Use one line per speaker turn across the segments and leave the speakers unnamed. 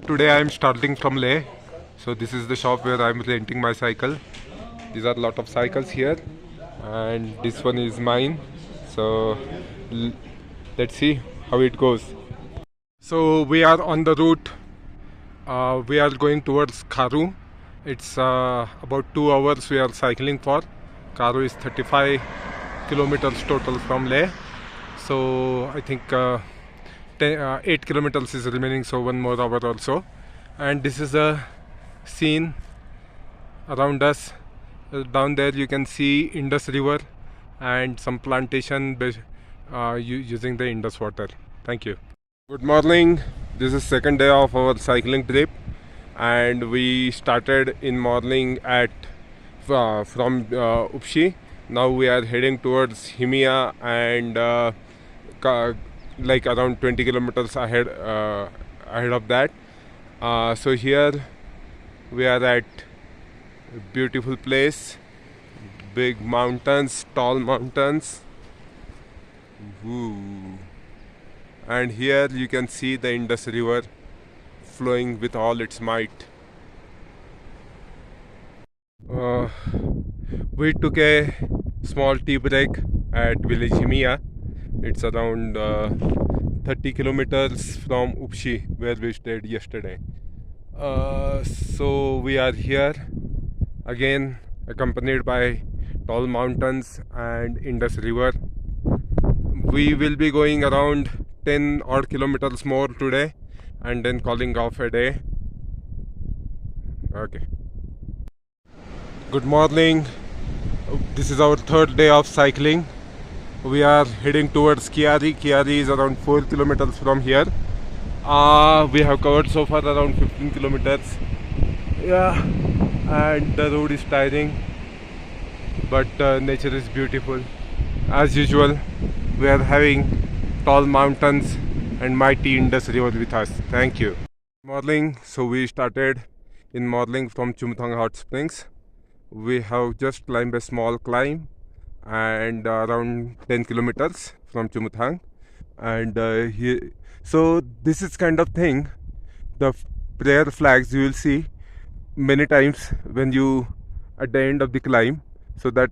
today I am starting from Leh. So this is the shop where I am renting my cycle. These are a lot of cycles here, and this one is mine. So l- let's see how it goes. So we are on the route. We are going towards Kharu. It's about 2 hours we are cycling for. Kharu is 35 kilometers total from Leh. So I think 8 kilometers is remaining, so 1 more hour also. And this is the scene around us. Down there you can see Indus River and some plantation using the Indus water. Thank you. Good morning. This is second day of our cycling trip, and we started in morning at from Upshi. Now we are heading towards Himia and like around 20 kilometers ahead of that. So here we are at a beautiful place, big mountains, tall mountains. Woo. And here you can see the Indus River flowing with all its might. We took a small tea break at village Himia. It's around 30 kilometers from Upshi, where we stayed yesterday. So we are here again, accompanied by tall mountains and Indus River. We will be going around 10 odd kilometers more today and then calling off a day. Okay. Good morning. This is our third day of cycling. We are heading towards Kiari. Kiari is around 4 kilometers from here. We have covered so far around 15 kilometers. Yeah, and the road is tiring, but nature is beautiful. As usual, we are having tall mountains and mighty Indus River with us. Thank you. Morning. So we started in Morling from Chumthang Hot Springs. We have just climbed a small climb and around 10 kilometers from Chumthang. And so this is kind of thing, the prayer flags you will see many times when you at the end of the climb. So that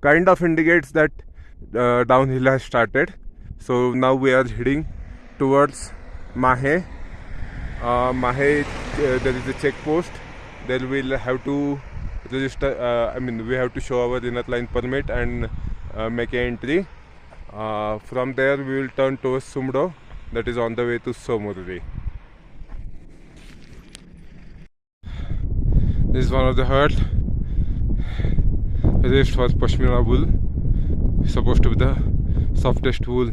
kind of indicates that downhill has started. So now we are heading towards Mahe. Mahe, there is a check post. There we'll have to register. We have to show our inner line permit and make an entry. From there, we will turn towards Sumdo, that is on the way to Somurri. This is one of the hut raised for Pashmina wool, supposed to be the softest wool.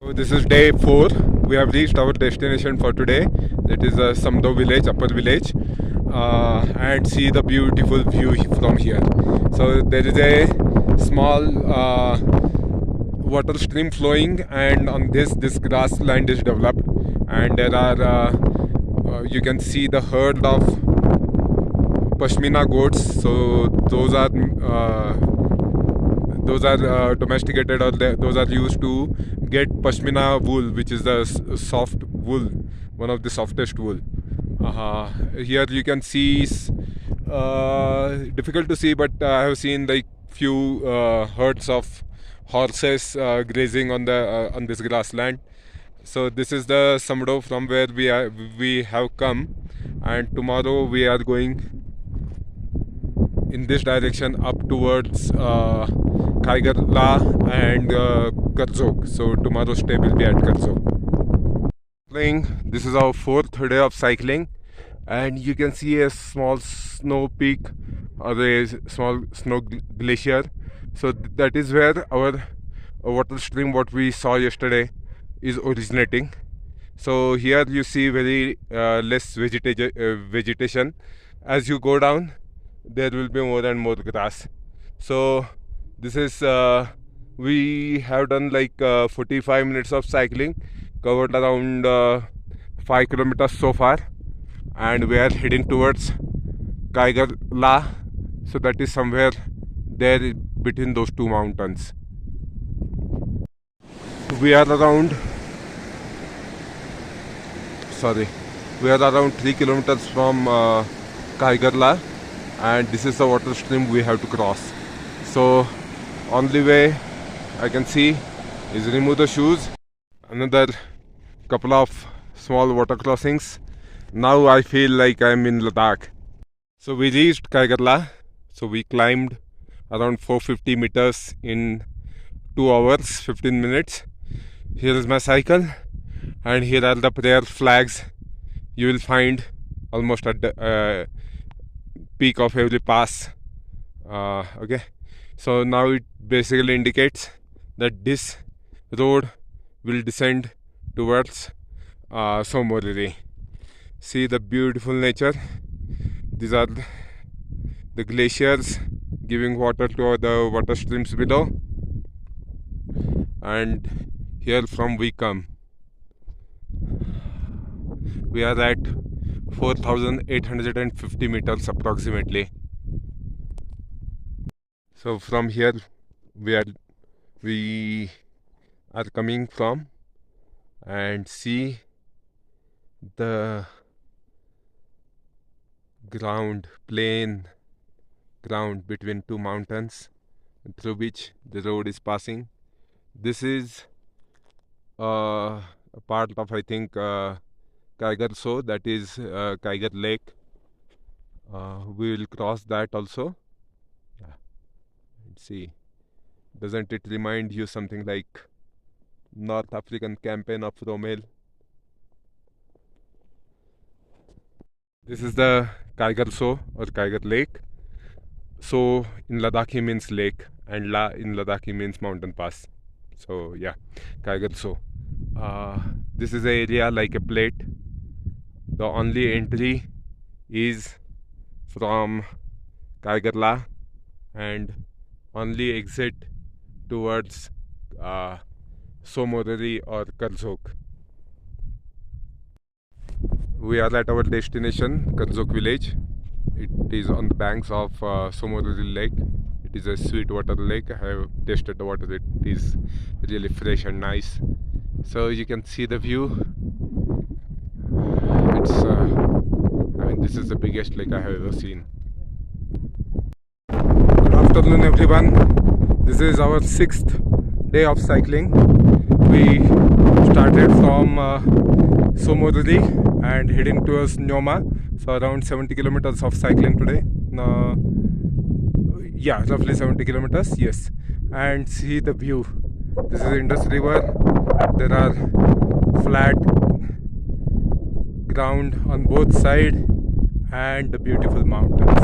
So this is day 4. We have reached our destination for today. That is Samdo village, upper village, and see the beautiful view from here. So there is a small water stream flowing, and on this grassland is developed, and there are you can see the herd of Pashmina goats. So those are domesticated, or those are used to get Pashmina wool, which is the soft wool, one of the softest wool. Here you can see, difficult to see, but I have seen like few herds of horses grazing on this grassland. So this is the Samdo from where we have come, and tomorrow we are going in this direction up towards Kaigarla and Karzok. So tomorrow's stay will be at Karzok. This is our 4th day of cycling, and you can see a small snow peak or a small snow glacier. So that is where our water stream, what we saw yesterday, is originating. So here you see very less vegetation. As you go down, there will be more and more grass. So this is we have done like 45 minutes of cycling, covered around 5 kilometers so far, and we are heading towards Kaigarla. So that is somewhere there between those two mountains. We are around sorry, we are around 3 kilometers from Kaigarla, and this is the water stream we have to cross. So only way I can see is remove the shoes. Another couple of small water crossings. Now I feel like I'm in Ladakh. So we reached Kaigarla. So we climbed around 450 meters in 2 hours 15 minutes. Here is my cycle, and here are the prayer flags you will find almost at the peak of every pass. Okay, so now it basically indicates that this road will descend towards Somoriri. See the beautiful nature. These are the glaciers giving water to the water streams below, and here from we come. We are at 4,850 meters approximately. So from here we are coming from, and see the plain ground between two mountains through which the road is passing. This is a part of, I think, Kaigar So, that is Kaigar Lake. We will cross that also. Yeah. Let's see. Doesn't it remind you something like North African campaign of Rommel? This is the Kaigar So or Kaigar Lake. So in Ladakhi means lake, and La in Ladakhi means mountain pass. So yeah, Kaigar So. This is an area like a plate. The only entry is from Kaigarla, and only exit towards Somoriri or Karzok. We are at our destination, Karzok village. It is on the banks of Somoriri lake. It is a sweet water lake. I have tasted the water. It is really fresh and nice. So you can see the view. It's I mean, this is the biggest lake I have ever seen. Good afternoon, everyone. This is our 6th day of cycling. We started from Somoriri and heading towards Nyoma. So around 70 kilometers of cycling today. Yeah, roughly 70 kilometers. Yes, and see the view. This is Indus River. There are flat ground on both sides and the beautiful mountains.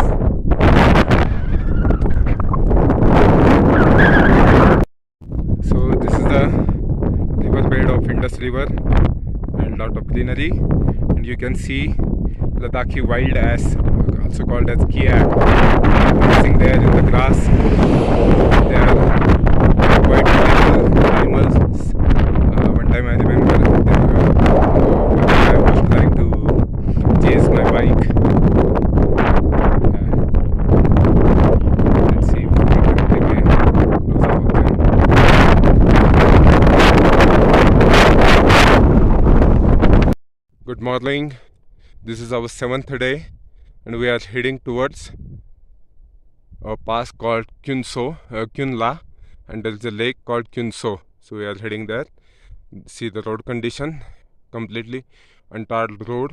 So this is the riverbed of Indus River, and lot of greenery, and you can see Ladakhi wild ass, also called as kiak, sitting there in the grass. They are quite beautiful animals. One time I remember I was trying to chase my bike. Let's see if we can take a close-up of them. Good morning. This is our 7th day, and we are heading towards a pass called Kyunla, and there is a lake called Kyunso. So we are heading there. See the road condition, completely untarred road.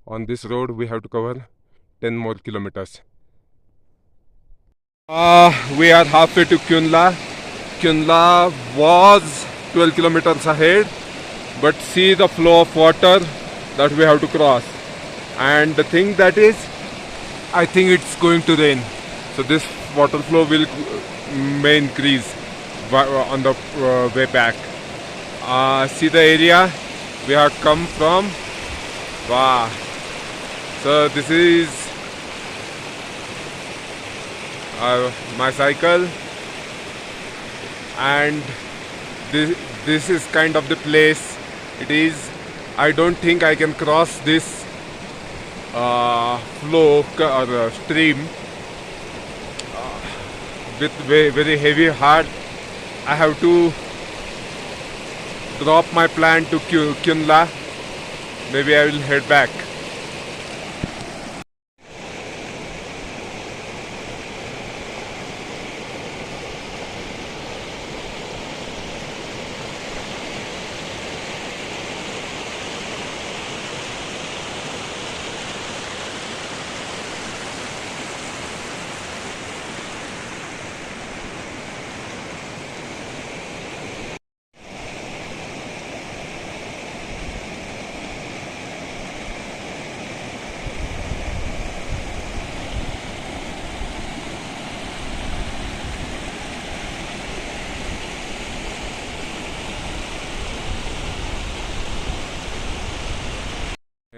On this road we have to cover 10 more kilometers. We are halfway to Kyunla. Kyunla was 12 kilometers ahead, but see the flow of water that we have to cross. And the thing that is, I think it's going to rain. So this water flow may increase on the way back. See the area we have come from. Wow. So this is my cycle, and this is kind of the place it is. I don't think I can cross this flow or stream with very heavy heart. I have to drop my plan to Kyunla maybe I will head back.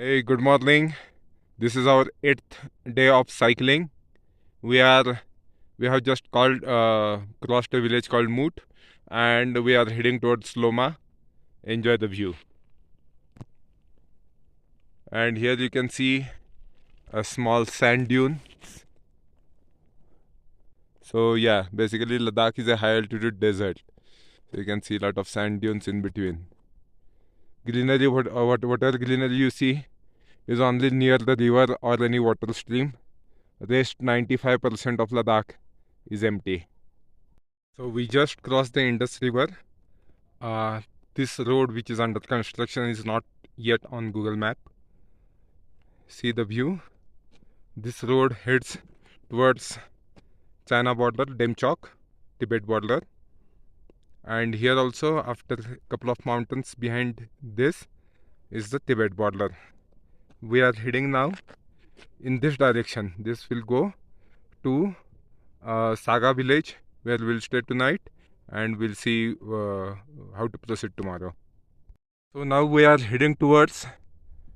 Hey, good morning. This is our 8th day of cycling. We have just crossed a village called Moot, and we are heading towards Loma. Enjoy the view. And here you can see a small sand dune. So yeah, basically Ladakh is a high altitude desert. So you can see a lot of sand dunes in between. Greenery, whatever greenery you see is only near the river or any water stream. Rest 95% of Ladakh is empty. So we just crossed the Indus River. This road which is under construction is not yet on Google Map. See the view. This road heads towards China border, Demchok, Tibet border. And here also, after a couple of mountains behind this, is the Tibet border. We are heading now in this direction. This will go to Saga village, where we'll stay tonight, and we'll see how to proceed tomorrow. So now we are heading towards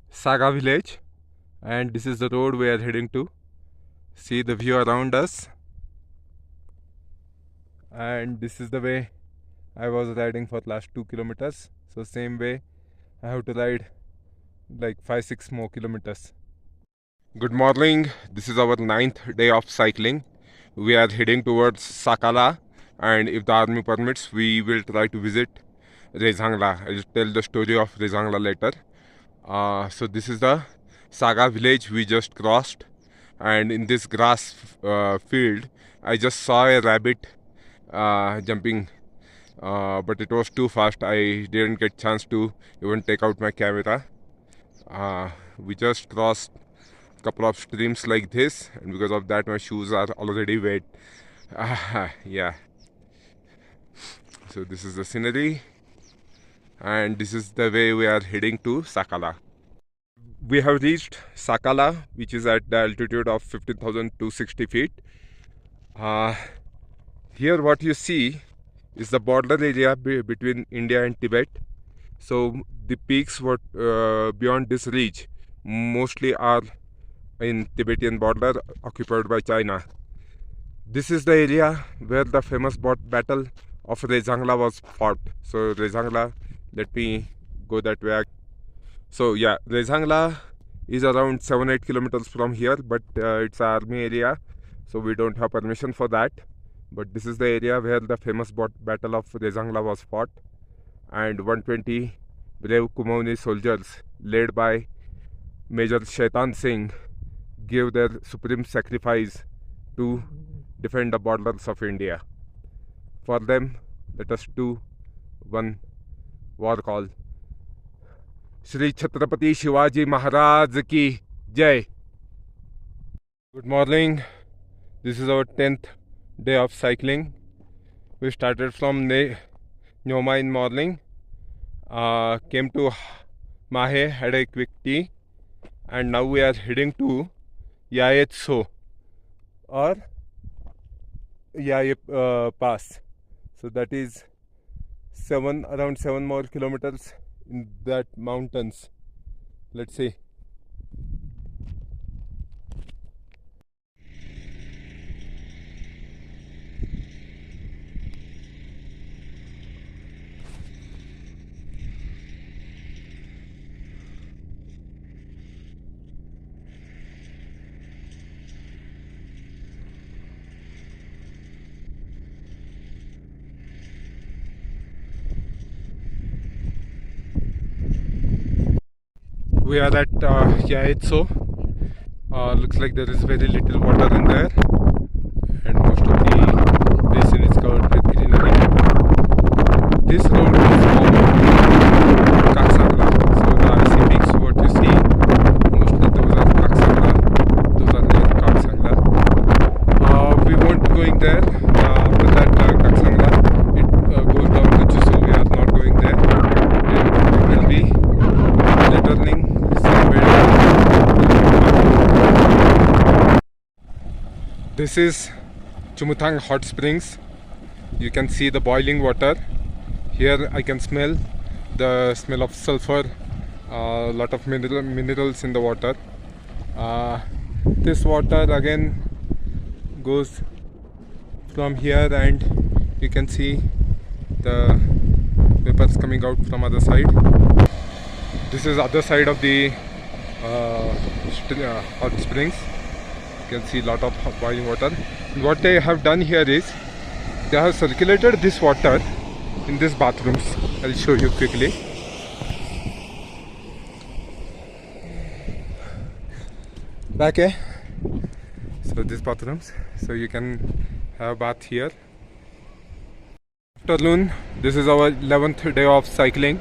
Saga village, and this is the road we are heading to. See the view around us, and this is the way I was riding for last 2 kilometers. So same way I have to ride like 5-6 more kilometers. Good morning. This is our 9th day of cycling. We are heading towards Sakala, and if the army permits, we will try to visit Rezangla. I will tell the story of Rezangla later. So this is the Saga village we just crossed, and in this grass field, I just saw a rabbit jumping, but it was too fast. I didn't get chance to even take out my camera. We just crossed couple of streams like this, and because of that my shoes are already wet. Yeah, so this is the scenery, and this is the way we are heading to Sakala. We have reached Sakala, which is at the altitude of 15,260 feet. Here what you see is the border area between India and Tibet. So the peaks beyond this ridge mostly are in Tibetan border occupied by China. This is the area where the famous battle of Rezangla was fought. So Rezangla, let me go that way. So yeah, Rezangla is around 7-8 kilometers from here, but it's an army area, so we don't have permission for that. But this is the area where the famous battle of Rezangla was fought, and 120 brave Kumaoni soldiers led by Major Shaitan Singh gave their supreme sacrifice to defend the borders of India. For them, let us do one war call. Shri Chhatrapati Shivaji Maharaj ki Jai. Good morning. This is our 10th day of cycling. We started from Nyoma in morning, came to Mahe, had a quick tea, and now we are heading to Yaetso or Yae Pass. So that is around 7 more kilometers in that mountains. Let's see. We are at Yaetso. Looks like there is very little water in there, and most of the basin is covered with greenery. This road is from Kaksagra. So the icy peaks, what you see, mostly those are Kaksagra. Those are near Kaksagra. We won't be going there. After that, Kaksagra, it goes down to Chusul. We are not going there. We will be returning somewhere. This is Chumuthang Hot Springs. You can see the boiling water. Here I can smell the smell of sulfur, a lot of minerals in the water. This water again goes from here, and you can see the vapors coming out from other side. This is other side of the hot springs. You can see a lot of boiling water. And what they have done here is they have circulated this water in these bathrooms. I'll show you quickly. Back here. So these bathrooms. So you can have a bath here. Afternoon. This is our 11th day of cycling.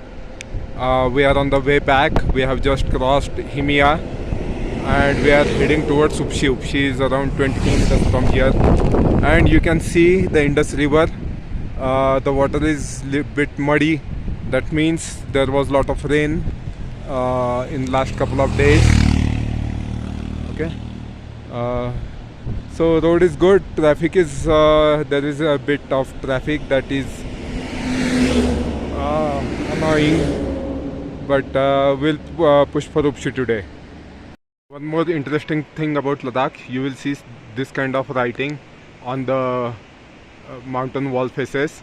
We are on the way back. We have just crossed Himia, and we are heading towards Upshi. Upshi is around 20 kilometers from here, and you can see the Indus River. The water is a bit muddy. That means there was a lot of rain in last couple of days. Okay, so road is good. Traffic is there is a bit of traffic that is annoying, but we'll push for Upshi today. One more interesting thing about Ladakh, you will see this kind of writing on the mountain wall faces.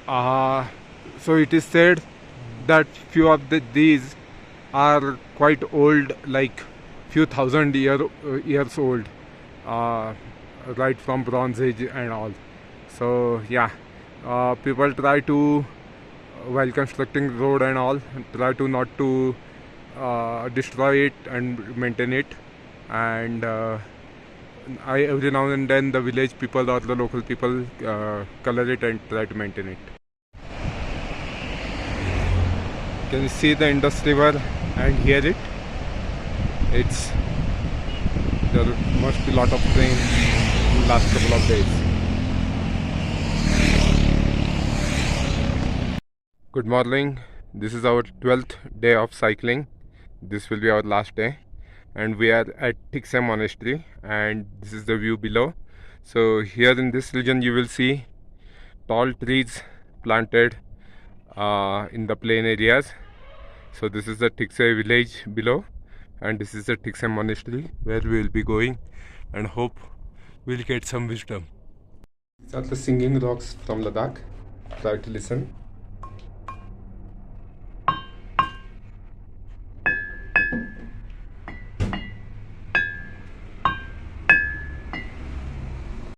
So it is said that few of these are quite old, like few thousand years old, right from Bronze Age and all. So yeah, people try to, while constructing road and all, try to not to destroy it and maintain it. And every now and then the village people or the local people color it and try to maintain it. Can you see the Indus River and hear it? There must be a lot of rain in the last couple of days. Good morning. This is our 12th day of cycling. This will be our last day, and we are at Tikse Monastery, and this is the view below. So here in this region you will see tall trees planted in the plain areas. So this is the Tikse village below, and this is the Tikse Monastery where we will be going, and hope we'll get some wisdom. These are the singing rocks from Ladakh. Try to listen.